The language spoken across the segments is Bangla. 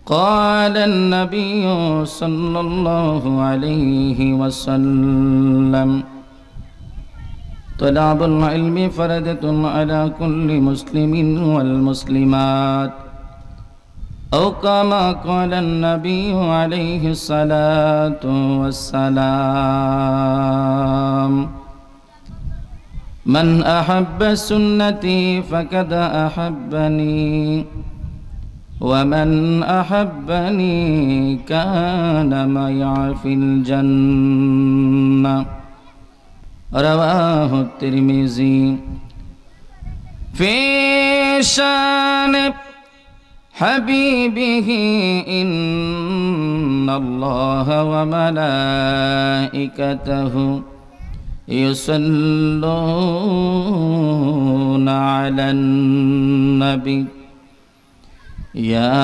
قال النبي صلى الله عليه وسلم طلب العلم فرضة على كل مسلم والمسلمات أو كما قال النبي عليه الصلاة والسلام من أحب سنتي فقد أحبني ومن أحبني كان معي في الجنة رواه الترمذي في شان حبيبه إن الله وملائكته يصلون على النبي يا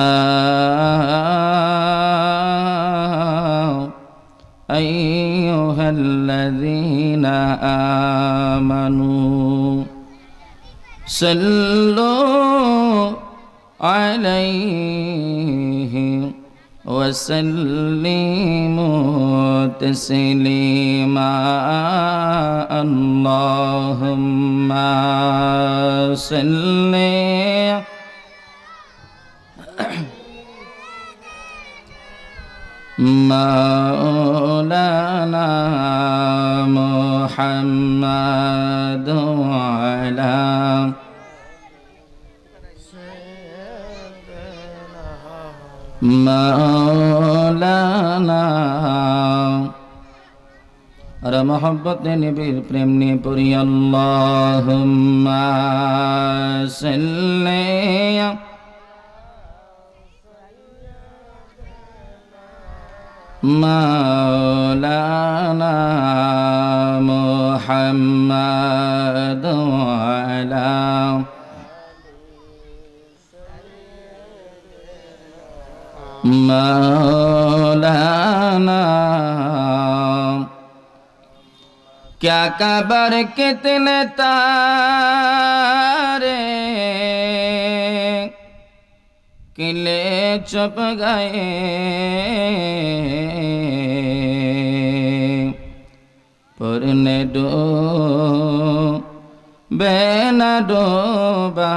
أيها الذين آمنوا صلوا عليه وسلموا تسليما اللهم صل مولانا محمد وعلى مولانا আর মোহাম্মত নবীর প্রেম নিয়ে পড়ি আল্লাহুম্মা সাল্লি مولانا محمد وعلى مولانا क्या कबर कितने तारे किले चुप गए पुरने डूबे न डूबा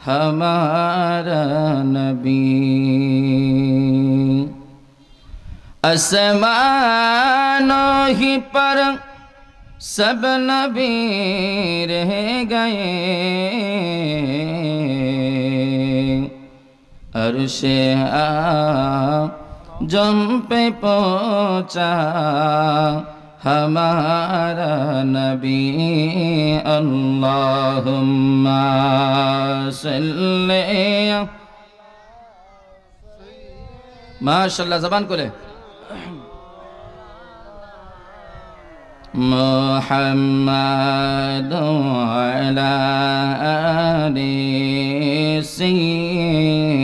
हमारा नबी आसमानों ही पर सब नबी रह गए अर्शे आज़म पे पहुँचा हमारा नबी अल्लाहुम्मा सल्ली माशाअल्लाह ज़बान खोले محمد وعلى آل سيدنا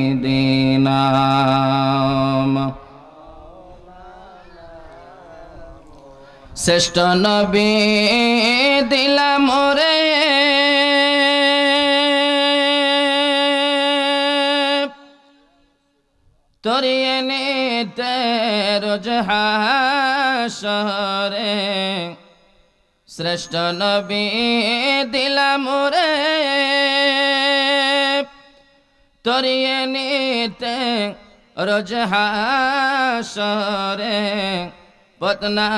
শ্রেষ্ঠ নবী দিলাম ওরে তরিয়ে নিতে রোজ হাসরে শ্রেষ্ঠ নবী দিলাম রে তরিয়ে নিতে রোজ হাসরে পতনা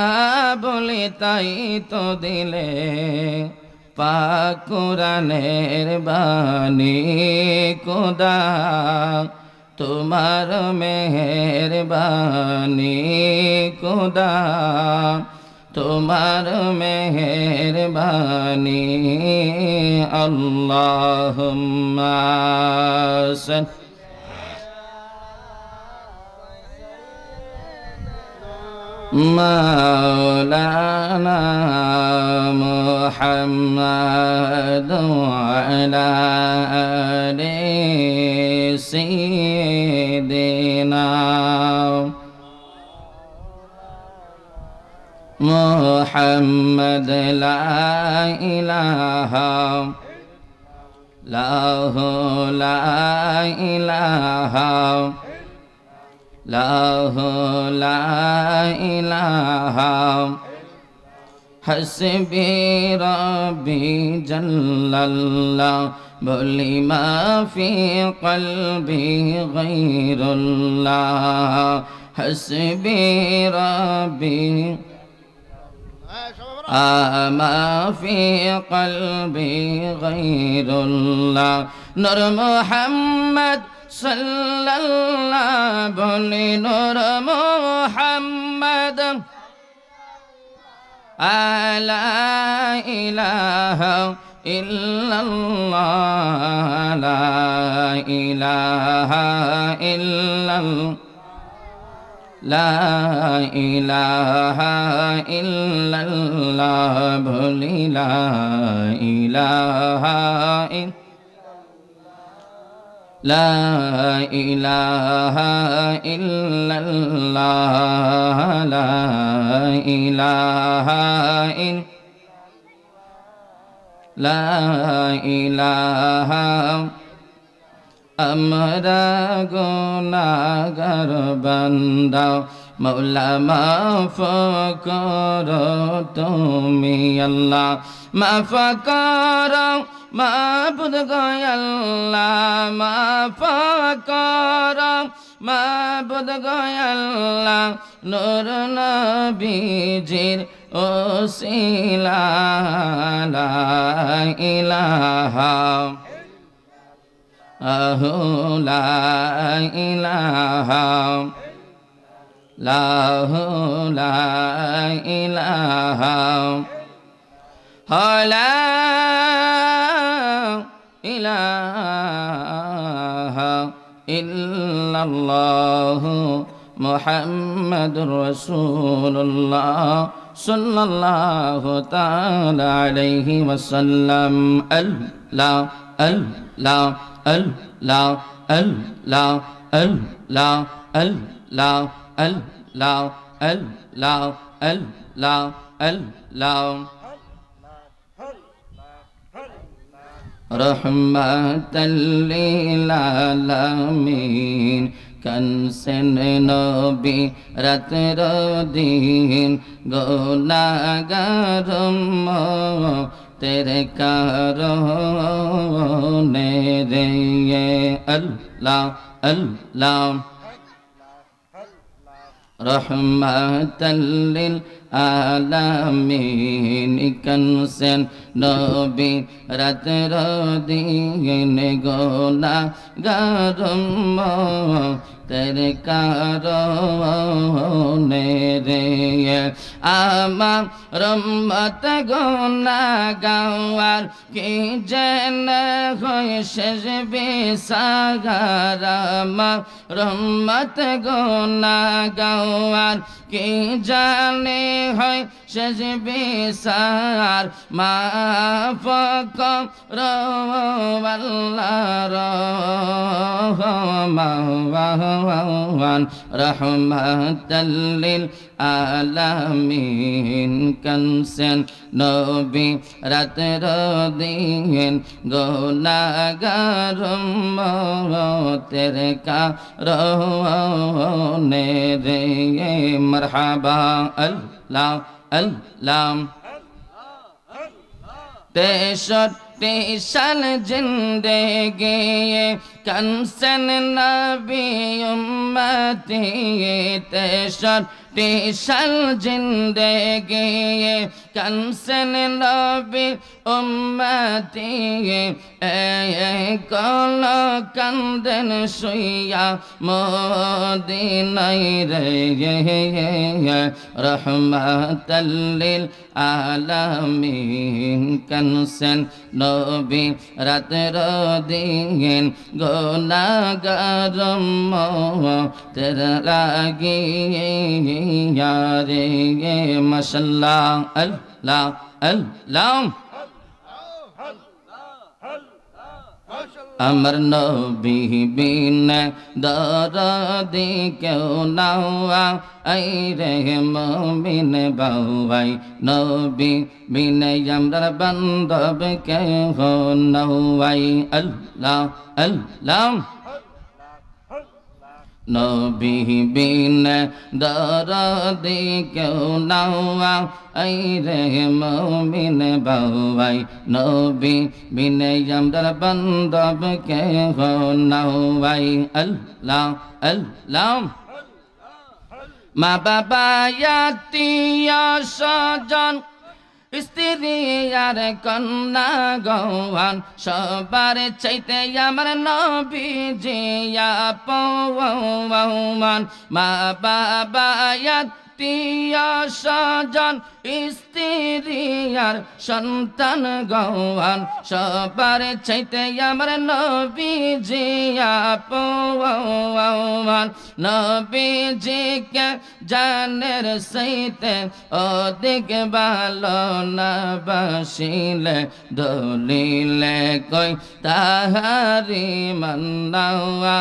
বলি তাই তো দিলে পাক কুরআনের বাণী খোদা তোমার মেহেরবানি খোদা তোমার মেহেরবানি আল্লাহুম্মা مولانا محمد وعلى آل سيدنا محمد لا إله লাহু লা ইলাহা লাহু লা ইলাহা হাসবি রাব্বি জাল্লাল্লাহ বলি মা ফি কলবি গায়রুল্লাহ হাসবি রাব্বি ما في قلبي غير الله نور محمد صلى الله بولي نور محمد لا إله إلا الله لا إله إلا الله لا إله إلا الله بولي لا إله إلا لا إله إلا الله لا إله إلا لا إله আমরা গুনাহগার বান্দা মওলা মাফ করো তুমি আল্লাহ মাফ করো মাবুদ গো আল্লাহ মাফ করো মাবুদ গো আল্লাহ নূর নবীজির ওসিলা লা ইলাহা লা ইলাহা লাহু লা ইলাহা লা ইলাহা ইল্লাল্লাহ মুহাম্মাদুর রাসূলুল্লাহ সাল্লাল্লাহু তাআলা আলাইহি ওয়াসাল্লাম আল্লাহ আল্লাহ Allah, Allah, Allah, Allah, Allah, Allah, Allah, Allah. Rahmatan lil alamin kansen nabi ratar din gunagarum तेरे कारोने रे अल्लाह अल्लाह रहमतल लिल आलमीन कंसन नबी रात दिन गोला गरम तेरे कारोने रे আমার রহমত গুনা গাওয়ার কি যেন হয় শেষ বিসাগার আমার রহমত গুনা গাওয়ার কি জানে হয় শেষ বিসার মাফ করো আল্লাহ রহমান রহমতাল লিল আলামিন কানসেন নবী রাতের দিন গুনাহগার মতের কারণে রে মারহাবা আল্লাহ আল্লাহ 63 সাল জিন্দেগি কানসেন নবী উম্মতি 63 সাল জিন্দেগি কানসেন নবী উম্মতি কল কান্দন শুইয়া মদিনায় রে রহমাতাল লিল আলামিন কানসেন নবী রাতের দিন গুনাহগার মতের লাগিয়া রে মাশাআল্লাহ আল্লাহ আল্লাহ আমার নবী বিনে দরদি কেউ নাওয়া আই রে মুমিন বাউাই নবী বিনে আমরার বান্ধব কেউ নাওয়াই আল্লাহ আল্লাহ নবী বিনে দরদি কেউ নাওয়া আই রে মুমিন বাউাই নবী বিনে আমরার বান্ধব কেউ নাওয়াই আল্লাহ আল্লাহ মা বাবা আত্মীয় স্বজন স্ত্রী আর কন্যা গৌয়ান সবার চাইতে আমার নবীজি আপন মা বাবা আত্মীয় স্বজন স্ত্রী আর সন্তান গৌয়ান সবার চাইতে আমার নবীজি আপন নবীজিকে জানের সাইতে অধিক ভালো না বাসিলে দলিলে কই তাহারি মান্নাওয়া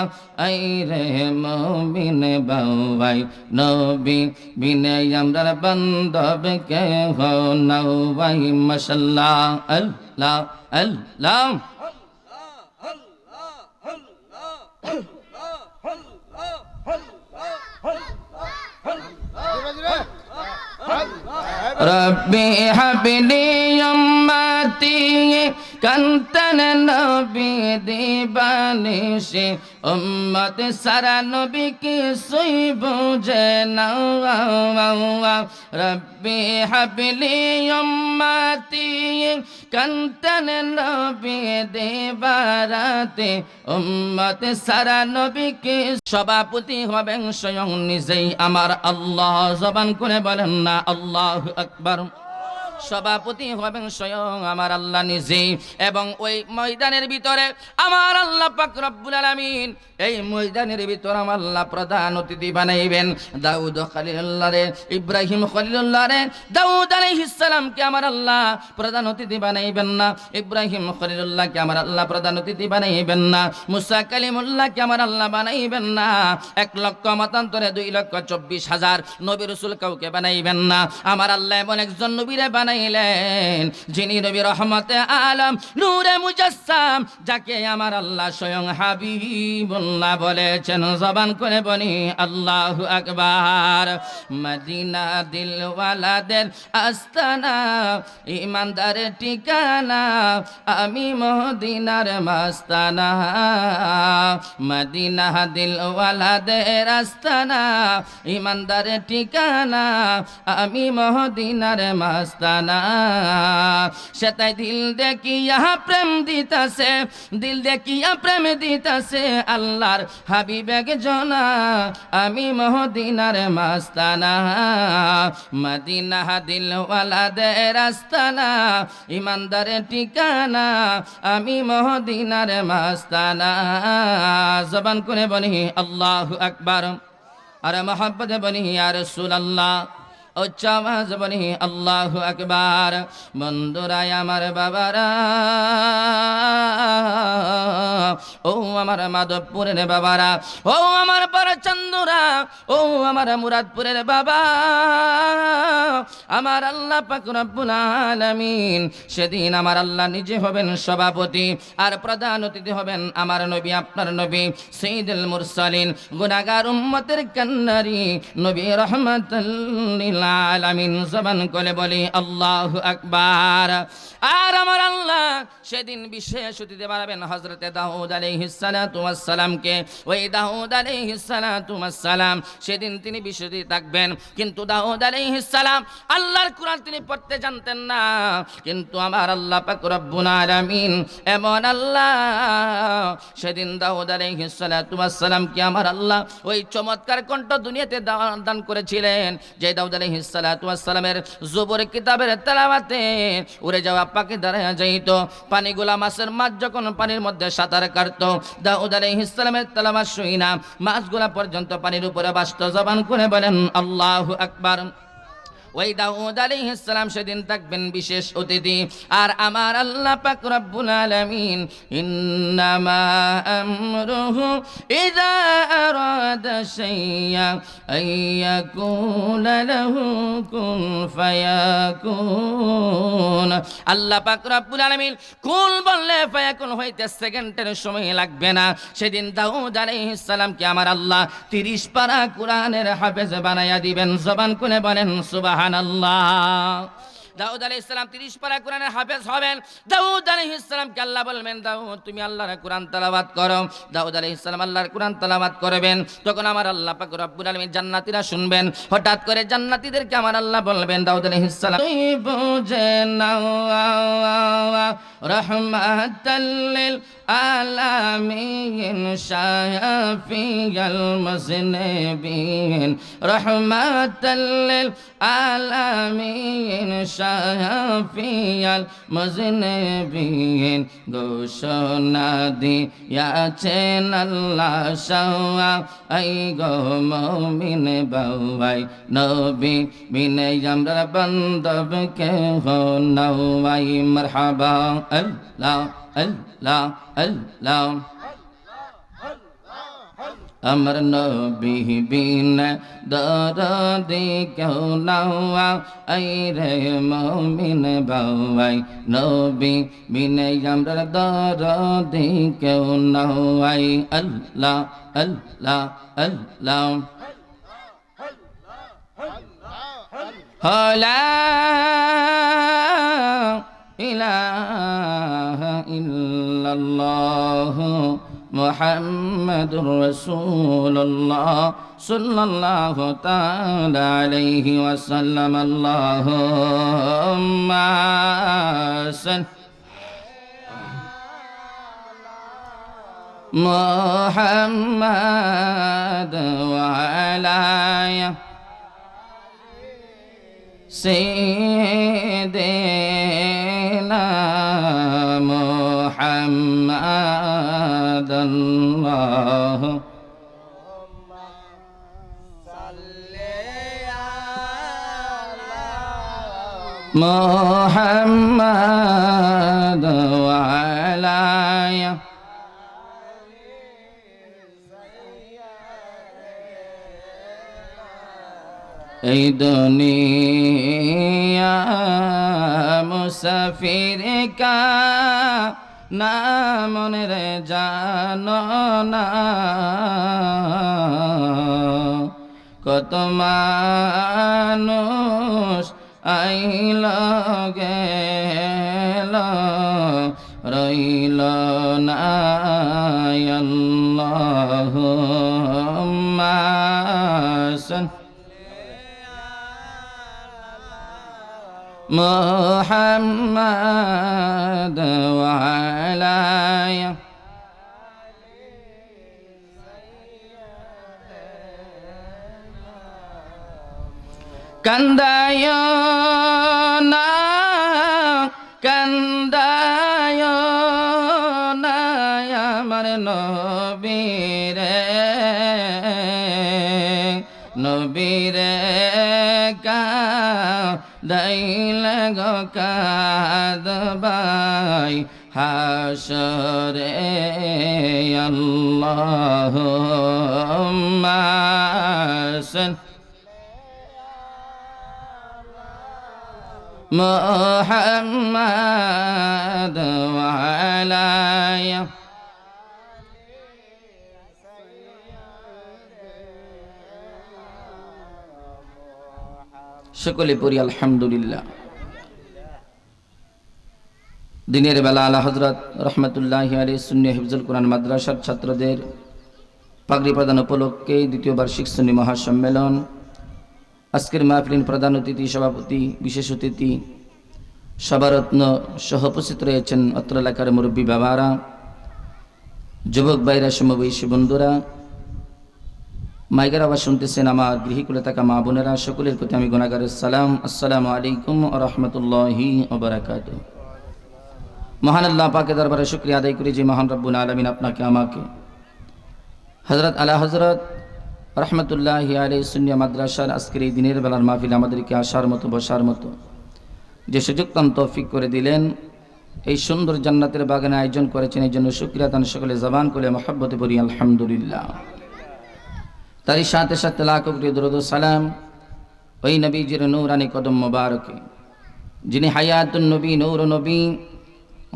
আই রে মুমিন বাউাই নবী বিনে আমরার বান্ধব কে হো নাওয়াই মাশাআল্লাহ আল্লাহ আল্লাহ রব্বি হাবলি উম্মতি কান্তন নবী দিবানিশি উম্মত সারা নবী কি সুই বুঝে না রব্বি হাবলি উম্মতি কান্তন নবী দিবারাতে উম্মত সারা নবী কি সভাপতি হবেন স্বয়ং নিজেই আমার আল্লাহ জবান করে বলেন না আল্লাহু আকবার সভাপতি হবেন স্বয়ং আমার আল্লাহ নিজেই এবং ওই ময়দানের ভিতরে আমার আল্লাহ পাক রব্বুল আলামিন এই ময়দানের ভিতরে আমার আল্লাহ প্রধান অতিথি বানাইবেন দাউদ খলিলুল্লাহ রে ইব্রাহিম খলিলুল্লাহ রে দাউদ আলাইহিস সালাম কে আমার আল্লাহ প্রধান অতিথি বানাইবেন না ইব্রাহিম খলিলুল্লাহ কে আমার আল্লাহ প্রধান অতিথি বানাইবেন না মুসা কালিমুল্লাহ কে আমার আল্লাহ বানাইবেন না 1 লক্ষ মতান্তরে 2,24,000 নবী রাসূল কাউকে বানাইবেন না আমার আল্লাহ এমন একজন নবীরে বানাইলেন যিনি নবী রহমতে আলম নূরে মুজাসসাম যাকে আমার আল্লাহ স্বয়ং হাবিবুল্লাহ বলেছেন জবান করে বলি আল্লাহু আকবার মদিনা দিলওয়ালাদের আস্তানা ইমানদারের ঠিকানা আমি মদিনার মাস্তানা মদিনা দিলওয়ালাদের আস্তানা ইমানদারের ঠিকানা আমি মদিনার মাস্তানা সেটাই দিল দেখিয়া প্রেম দিতাছে দিল দেখিয়া প্রেম দিতাছে আল্লাহর হাবিবেক জনা আমি মদিনার মাস্তানা মদিনা দিলওয়ালাদের আস্তানা ইমানদারের ঠিকানা আমি মদিনার মাস্তানা জবান করে বলি আল্লাহু আকবার আর মহব্বতে বলি ইয়া রাসূলুল্লাহ উচ্চ আওয়াজ বলি আল্লাহু আকবার বন্ধুরা আমার বাবারা ও আমার মাধবপুরের বাবারা ও আমার বড়চন্দুরা ও আমার মুরাদপুরের বাবা আমার আল্লাহ পাক রব্বুল আলামিন সেদিন আমার আল্লাহ নিজে হবেন সভাপতি আর প্রধান অতিথি হবেন আমার নবী আপনার নবী সাইয়্যিদুল মুরসালিন গুনাহগার উম্মতের কান্নারি নবী রাহমাতুল লিল আলামিন জবান করে বলি আল্লাহু আকবার আর আমার আল্লাহ সেদিন বিশেষ অতিথি বানাবেন হযরতে দাউদ আলাইহিস সালাতু ওয়াস সালামকে ওই দাউদ আলাইহিস সালাতু ওয়াস সালাম সেদিন তিনি বিশেষ অতিথি থাকবেন কিন্তু দাউদ আলাইহিস সালাম আল্লাহর কুরআন তিনি পড়তে জানতেন না কিন্তু আমার আল্লাহ পাক রব্বুল আলামিন এমন আল্লাহ সেদিন দাউদ আলাইহিস সালাতু ওয়াস সালামকে আমার আল্লাহ ওই চমৎকার কণ্ঠ দুনিয়াতে দান করেছিলেন যে দাউদ আলাইহিস সালাতু ওয়াস সালামের জবর কিতাবের তেলাওয়াতে উড়ে যাওয়া পাখি দাঁড়ায় যাইতো পানিগুলা মাছের মাছ যখন পানির মধ্যে সাঁতার কাটতো দাউদ আলাইহিস সালামের তেলাওয়াত শুইনা মাছগুলা পর্যন্ত পানির উপরে ভাসতো জবান করে বলেন আল্লাহু আকবার ওই দাউদ আলাইহিস সালাম সেদিন থাকবেন বিশেষ অতিথি। আর আমার আল্লাহ পাক রব্বুল আলামিন ইন্নামা আমরুহু ইযা আরাদা শাইআ আইয়াকুলা লাহু কুন ফায়াকুন। আল্লাহ পাক রব্বুল আলামিন কুল বললে ফায়াকুন হইতে সেকেন্ডের সময় লাগবে না। সেদিন দাউদ আলাইহিস সালামকে আমার আল্লাহ 30 পারা কোরআনের হাফেজ বানায়া দিবেন। জবান খুলে বলেন সুবহানাল্লাহ। দাউদ আলাইহিস সালাম 30 পারা কোরআনের হাফেজ হবেন। দাউদ আলাইহিস সালামকে আল্লাহ বলবেন, দাউদ তুমি আল্লাহর কোরআন তেলাওয়াত করো। দাউদ আলাইহিস সালাম আল্লাহর কোরআন তেলাওয়াত করবেন। তখন আমার আল্লাহ পাক রব্বুল আলামিন জান্নাতীরা শুনবেন। হঠাৎ করে জান্নাতীদেরকে আমার আল্লাহ বলবেন, দাউদ আলাইহিস সালাম তুই বুঝে নাও রাহমাতাল লিল আলামিন শাফিয়াল মুজনিবিন রাহমাতাল লিল আলামিন শাফিয়াল মুজনিবিন ঘোষণা দিয়াছেন আল্লাহ শাওয়া আই গো মুমিন বাওয়াই নবী বিনে আমরা বান্দব কে হো নওয়াই মারহাবা আল্লাহ আল্লাহ আল্লাহ আমার নবী বিন দরদি কেউ নাওয়া আই রে মুমিন বাওয়াই নবী বিনে আমরা দরদি কেউ নাওয়াই আল্লাহ আল্লাহ আল্লাহ লা ইলাহা ইল্লাল্লাহ মুহাম্মাদুর রাসূলুল্লাহ সাল্লাল্লাহু তাআলা আলাইহি ওয়াসাল্লাম। আল্লাহুম্মা সাল্লি মুহাম্মাদ ওয়া আলা সাইয়্যিদিনা মুহাম্মাদ আল্লাহুম্মা সাল্লি আলা মুহাম্মাদ ওয়া আলা এই দুনিয়া মুসাফির কা নাম রে জানো না কত মানুষ আইল গেল রইল না আল্লাহুম্মা মুহাম্মাদ ওয়া আলা কান্দায় না কান্দায় না আমার নবীরে নবীরে কাঁদাইলে গো কাঁদবাই হাসরে আল্লাহুম্মা মুহাম্মাদ ওয়া আলা সকলে পড়ি আলহামদুলিল্লাহ। দিনের বেলা আলা হযরত রহমাতুল্লাহি আলাইহি সুন্নি হিফজুল কোরআন মাদ্রাসার ছাত্রদের পাগড়ি প্রদান উপলক্ষে দ্বিতীয় বার্ষিক সুন্নি মহাসম্মেলন। আজকের মাহফিলের প্রধান অতিথি, সভাপতি, বিশেষ অতিথি, সভারত্ন সহ উপস্থিত রয়েছেন অত্র এলাকার মুরব্বী বাবারা, যুবক ভাইরা, সমবয়সী বন্ধুরা, মাইকের আওয়াজ শুনতেছেন আমার গৃহীকুলে থাকা মা বোনেরা, সকলের প্রতি আমি গুনাহগারের সালাম। আসসালামু আলাইকুম ওয়া রাহমাতুল্লাহি ওয়া বারাকাতুহু। মহান আল্লাহ পাকের দরবারে শুকরিয়া আদায় করি যে মহান রব্বুল আলামিন আপনাকে আমাকে হযরত আলা হযরত রহমতুল্লাহি আলাইহি সুন্নিয়া মাদ্রাসার আজকের এই দিনের বেলার মাহফিল আমাদেরকে আসার মতো বসার মতো যে সুযোগ দান তৌফিক করে দিলেন, এই সুন্দর জান্নাতের বাগানে আয়োজন করেছেন, এই জন্য শুকরিয়া দান সকলে জবান করে মহব্বতে পড়ি আলহামদুলিল্লাহ। তারই সাথে সাথে লাখ কোটি দরুদ ও সালাম ওই নবীজির নূরানি কদম মোবারকে, যিনি হায়াতুন নবী, নূর নবী,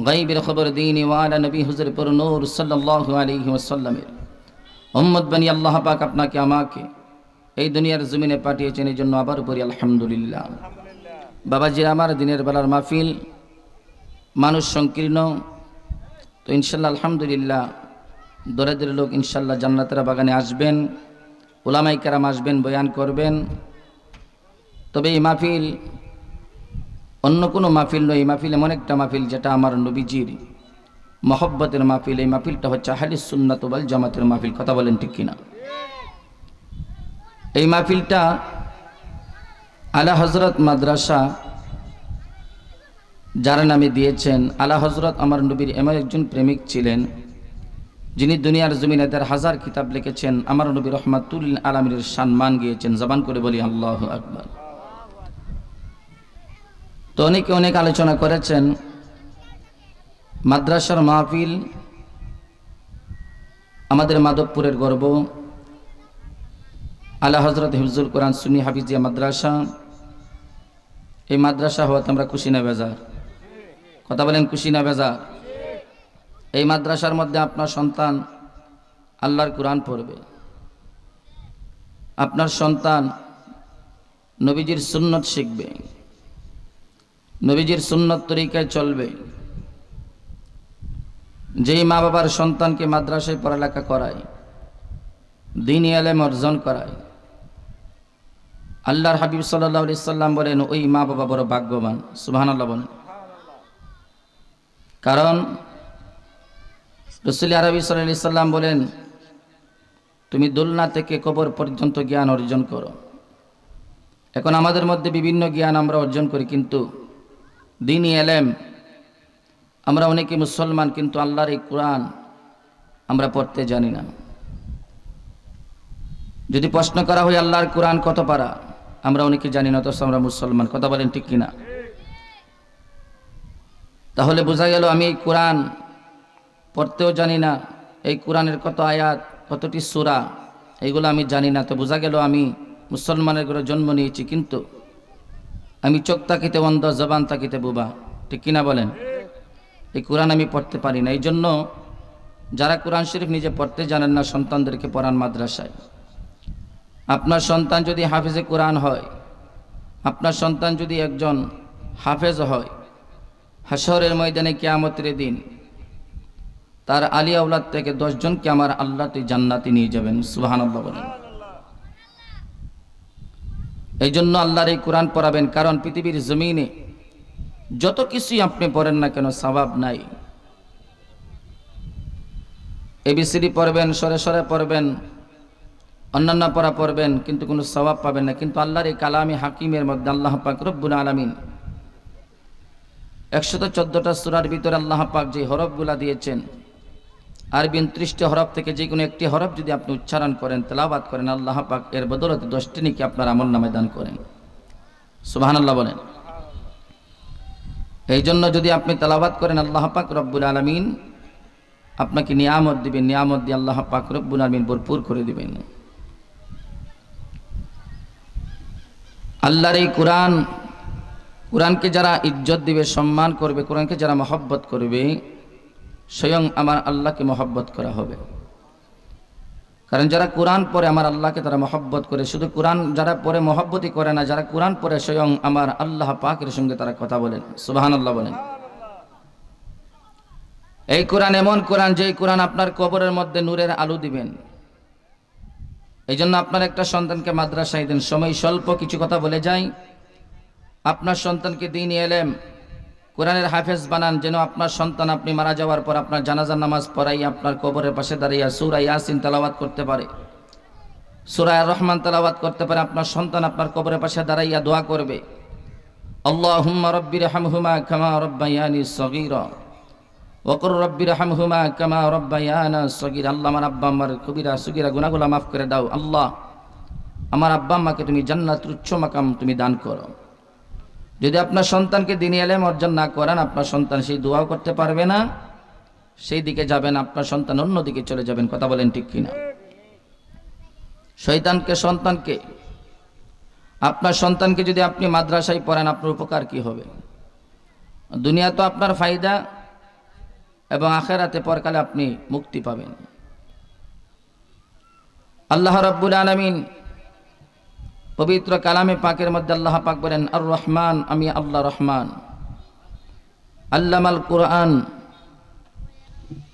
গায়বের খবর দিনী ওয়ালা নবী হুজুর পর নূর সাল্লাল্লাহু আলাইহি ওয়াসাল্লামের উম্মত বানি আল্লাহ পাক আপনাকে আমাকে এই দুনিয়ার জমিনে পাঠিয়েছেন, এই জন্য আবার পড়ি আলহামদুলিল্লাহ। বাবাজি, আমার দিনের বেলার মাহফিল মানুষ সংকীর্ণ, তো ইনশাল্লাহ আলহামদুলিল্লাহ দরেদের লোক ইনশাল্লাহ জান্নাতের বাগানে আসবেন, উলামায়ে কেরাম আসবেন, বয়ান করবেন। তবে এই মাহফিল অন্য কোনো মাহফিল নয়, এই মাহফিল এমন একটা মাহফিল যেটা আমার নবীজির মহব্বতের মাহফিল। এই মাহফিলটা হচ্ছে আহলিস সুন্নাত ওয়াল জামাতের মাহফিল। কথা বলেন ঠিক কিনা? এই মাহফিলটা আলা হযরত মাদ্রাসা যারা নামে দিয়েছেন, আলা হযরত আমার নবীর এমন একজন প্রেমিক ছিলেন যিনি দুনিয়ার জমিনে ১,০০০ কিতাব লিখেছেন, আমার নবী রহমাতুল আলামিনের সম্মান গিয়েছেন। জবান করে বলি আল্লাহু আকবার। তো অনেকে অনেক আলোচনা করেছেন। মাদ্রাসার মাহফিল আমাদের মাধবপুরের গর্ব, আলা হযরত হিফজুল কোরআন সুন্নি হাফিজিয়া মাদ্রাসা। এই মাদ্রাসা হওয়াতে আমরা খুশি না বেজার? কথা বলেন, খুশি না বেজার? এই মাদ্রাসার মধ্যে আপনার সন্তান আল্লাহর কোরআন পড়বে, আপনার সন্তান নবীজির সুন্নত শিখবে, নবীজির সুন্নত তরিকায় চলবে। যেই মা বাবার সন্তানকে মাদ্রাসায় পড়ালেখা করায়, দ্বীনি ইলম অর্জন করায়, আল্লাহর হাবিব সাল্লাল্লাহু আলাইহি সাল্লাম বলেন ওই মা বাবা বড় ভাগ্যবান। সুবহানাল্লাহ বলেন। কারণ রাসূল আরবি সাল্লাল্লাহু আলাইহি সাল্লাম বলেন তুমি দোলনা থেকে কবর পর্যন্ত জ্ঞান অর্জন করো। এখন আমাদের মধ্যে বিভিন্ন জ্ঞান আমরা অর্জন করি, কিন্তু দ্বীনি ইলম আমরা অনেকে মুসলমান, কিন্তু আল্লাহর এই কোরআন আমরা পড়তে জানি না। যদি প্রশ্ন করা হয় আল্লাহর কোরআন কত পারা, আমরা অনেকে জানি না, অথচ আমরা মুসলমান। কথা বলেন ঠিক কিনা? তাহলে বোঝা গেল আমি এই কোরআন পড়তেও জানি না, এই কোরআনের কত আয়াত, কতটি সূরা, এইগুলো আমি জানি না। তো বোঝা গেল আমি মুসলমানের ঘরে জন্ম নিয়েছি, কিন্তু আমি চোখ তাকিতে অন্ধ, জবান তাকিতে বোবা। ঠিক কিনা বলেন? এই কোরআন আমি পড়তে পারি না। এই জন্য যারা কোরআন শরীফ নিজে পড়তে জানেন না, সন্তানদেরকে পড়ান মাদ্রাসায়। আপনার সন্তান যদি হাফেজে কোরআন হয়, আপনার সন্তান যদি একজন হাফেজ হয়, হাশরের ময়দানে কিয়ামতের দিন তার আলী আওলাদ থেকে 10 জনকে আমার আল্লাহ তুই জান্নাতে নিয়ে যাবেন। সুবহানাল্লাহ বলেন। এই জন্য আল্লাহর এই কোরআন পড়াবেন, কারণ পৃথিবীর জমিনে যত কিছুই আপনি পড়েন না কেন সওয়াব নাই। এবিসিডি পড়বেন, সরে সরে পড়বেন, অন্যান্য পড়া পড়বেন, কিন্তু কোনো সওয়াব পাবেন না। কিন্তু আল্লাহর এই কালামে হাকিমের মধ্যে আল্লাহ পাক রব্বুল আলামিন 114টা সূরার ভিতরে আল্লাহ পাক যে হরফগুলা দিয়েছেন, আরবি 29টি হরফ থেকে যে কোনো একটি হরফ যদি আপনি উচ্চারণ করেন, তেলাওয়াত করেন, আল্লাহ পাক এর বদৌলতে 10টি নেকি আপনার আমলনামায় দান করেন। সুবহানাল্লাহ বলেন। এই জন্য যদি আপনি তেলাওয়াত করেন, আল্লাহ পাক রব্বুল আলামিন আপনাকে নিয়ামত দিবেন, নিয়ামত দিয়ে আল্লাহ পাক রব্বুল আলামিন ভরপুর করে দিবেন। আল্লাহর এই কোরআনকে যারা ইজ্জত দিবে, সম্মান করবে, কোরআনকে যারা মহব্বত করবে, স্বয়ং আমার আল্লাহকে মহব্বত করা হবে। কারণ যারা কোরআন পড়ে আমার আল্লাহকে তারা মহব্বত করে। শুধু কোরআন যারা পড়ে মহব্বতই করে না, যারা কোরআন পড়ে স্বয়ং আমার আল্লাহ পাকের সঙ্গে তারা কথা বলেন। সুবহানাল্লাহ বলেন। এই কোরআন এমন কোরআন, যে কোরআন আপনার কবরের মধ্যে নূরের আলো দিবেন। এই জন্য আপনার একটা সন্তানকে মাদ্রাসায় দেন। সময় স্বল্প, কিছু কথা বলে যাই। আপনার সন্তানকে দ্বীনি ইলম কোরআনের হাফেজ বানান, যেন আপনার সন্তান আপনি মারা যাওয়ার পর আপনার জানাজার নামাজ পড়াই আপনার কবরের পাশে দাঁড়িয়ে সূরা ইয়াসিন তেলাওয়াত করতে পারে, সূরা আর রহমান তেলাওয়াত করতে পারে। আপনার সন্তান আপনার কবরের পাশে দাঁড়াইয়া দোয়া করবে, আল্লাহুম্মা রাব্বিরহামহুমা কামা রাব্বায়ানি সগীরা ওয়া কুর রাব্বিরহামহুমা কামা রাব্বায়ানা সগীরা। আল্লাহ আমার আব্বা আমার কবিরা সগীরা গুনাহগুলো মাফ করে দাও। আল্লাহ আমার আব্বা আম্মাকে তুমি জান্নাতের উচ্চ মাকাম তুমি দান করো। যদি আপনার সন্তানকে দ্বীনি ইলম অর্জন না করান, আপনার সন্তান সেই দোয়াও করতে পারবে না, সেই দিকে যাবেন, আপনার সন্তান অন্যদিকে চলে যাবেন। কথা বলেন ঠিক কিনা? সন্তানকে আপনার সন্তানকে যদি আপনি মাদ্রাসায় পড়ান, আপনার উপকার কি হবে? দুনিয়া তো আপনার ফায়দা, এবং আখেরাতে পরকালে আপনি মুক্তি পাবেন। আল্লাহ রাব্বুল আলামিন পবিত্র কালামে পাকের মধ্যে আল্লাহ পাক বলেন, আর রহমান, আমি আল্লাহ রহমান, আল্লামাল কুরআন।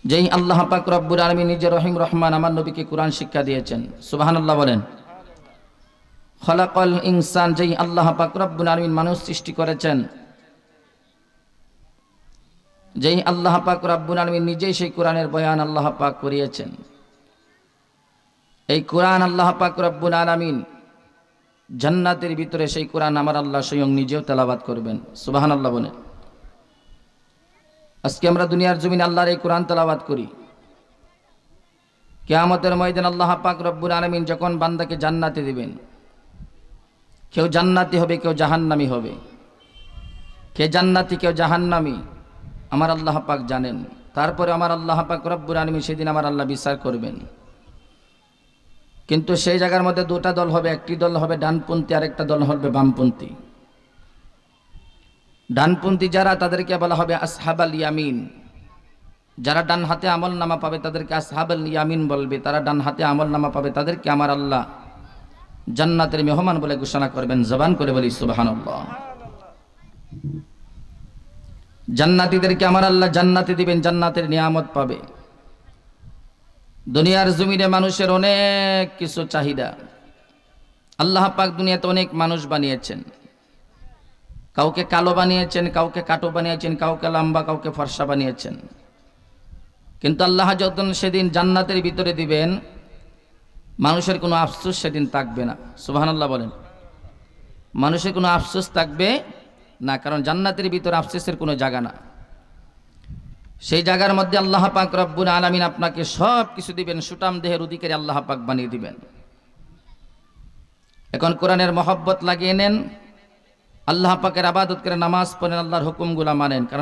যেই আল্লাহ পাক রব্বুল আলামিন নিজে রহিম রহমান, আমার নবীকে কুরআন শিক্ষা দিয়েছেন। সুবহানাল্লাহ বলেন। খলাকাল ইনসান, যেই আল্লাহ পাক রব্বুল আলামিন মানুষ সৃষ্টি করেছেন, যেই আল্লাহ পাক রব্বুল আলামিন নিজেই সেই কোরআনের বয়ান আল্লাহ পাক করিয়েছেন। এই কোরআন আল্লাহ পাক রব্বুল আলামিন জান্নাতের ভিতরে সেই কোরআন আমার আল্লাহ স্বয়ং নিজেও তেলাওয়াত করবেন। সুবহানাল্লাহ বলেন। আজকে আমরা দুনিয়ার জমিনে আল্লাহর এই কোরআন তেলাওয়াত করি। কিয়ামতের ময়দান আল্লাহ পাক রব্বুল আলামিন যখন বান্দাকে জান্নাতে দিবেন, কেউ জান্নাতি হবে, কেউ জাহান্নামী হবে। কে জান্নাতি, কেউ জাহান্নামী, আমার আল্লাহ পাক জানেন। তারপরে আমার আল্লাহ পাক রব্বুল আলামিন সেদিন আমার আল্লাহ বিচার করবেন। কিন্তু সেই জায়গার মধ্যে দুটা দল হবে, একটি দল হবে ডানপন্থী, আরেকটা দল হবে বামপন্থী। ডানপন্থী যারা, তাদেরকে বলা হবে আসহাবাল ইয়ামিন। যারা ডান হাতে আমল নামা পাবে তাদেরকে আসহাবাল ইয়ামিন বলবে। তারা ডান হাতে আমল নামা পাবে, তাদেরকে আমার আল্লাহ জান্নাতের মেহমান বলে ঘোষণা করবেন। জবান করে বলি সুবহানাল্লাহ। জান্নাতীদেরকে আমার আল্লাহ জান্নাতে দিবেন, জান্নাতের নিয়ামত পাবে। দুনিয়ার জমিনে মানুষের অনেক কিছু চাহিদা। আল্লাহ পাক দুনিয়াতে অনেক মানুষ বানিয়েছেন। কাউকে কালো বানিয়েছেন, কাউকে কাটো বানিয়েছেন, কাউকে লম্বা, কাউকে ফর্সা বানিয়েছেন। কিন্তু আল্লাহ যখন সেদিন জান্নাতের ভিতরে দিবেন, মানুষের কোনো আফসোস সেদিন থাকবে না। সুবহানাল্লাহ বলেন। মানুষের কোনো আফসোস থাকবে না, কারণ জান্নাতের ভিতরে আফসোসের কোনো জায়গা না। সেই জায়গার মধ্যে আল্লাহ পাক রব্বুল আলামিন আপনাকে সব কিছু দিবেন, সুটাম দেহের অধিকারী আল্লাহ পাক বানিয়ে দিবেন। এখন কোরআনের মহব্বত লাগিয়ে নেন, আল্লাহ পাকের ইবাদত করে নামাজ পড়েন, আল্লাহর হুকুমগুলা মানেন। কারণ